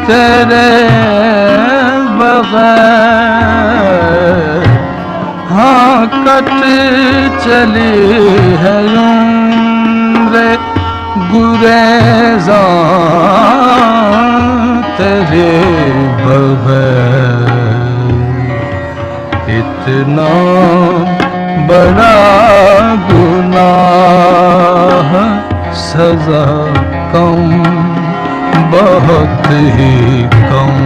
तेरे बगैर हाँ कट चली है उम्र गुरेज़ां तेरे बगैर। इतना बड़ा गुनाह सज़ा कम बहुत ही कम।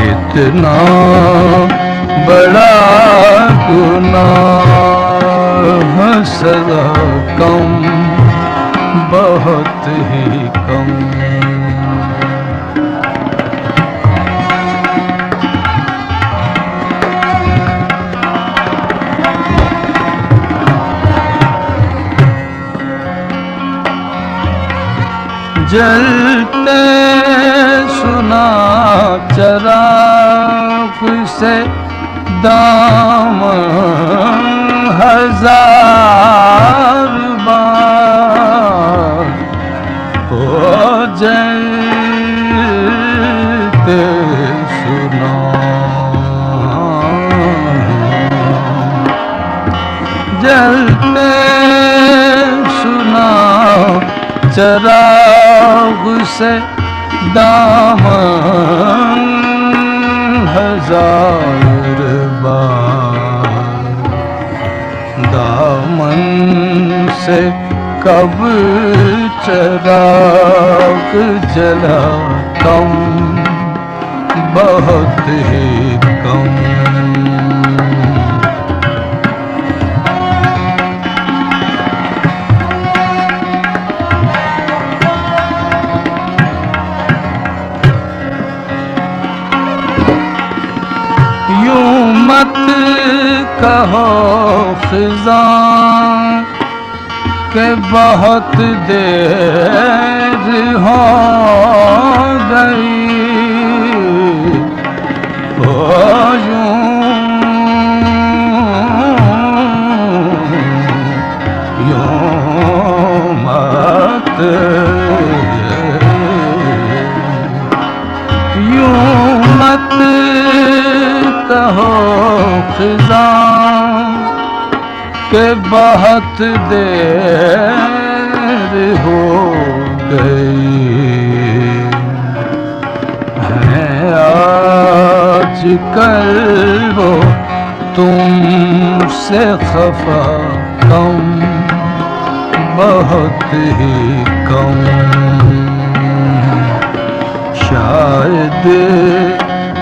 इतना बड़ा गुनाह सज़ा कम बहुत ही कम। जलते सुना चराग से दामन हजार बार हो जलते सुना। जलते सुना चराग से दामन हजार बार। दामन से कब चराग जला कम बहुत ही कम। मत कहो ख़िज़ां के बहुत देर हो गई। ओ यूं मत कहो ख़िज़ां के बहुत देर हो गई है। आज कल वो तुमसे खफा कम बहुत ही कम। शायद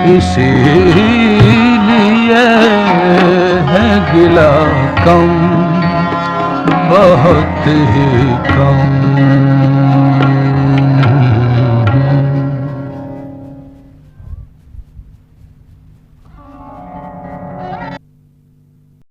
इसीलिए है गिला कम बहुत ही कम।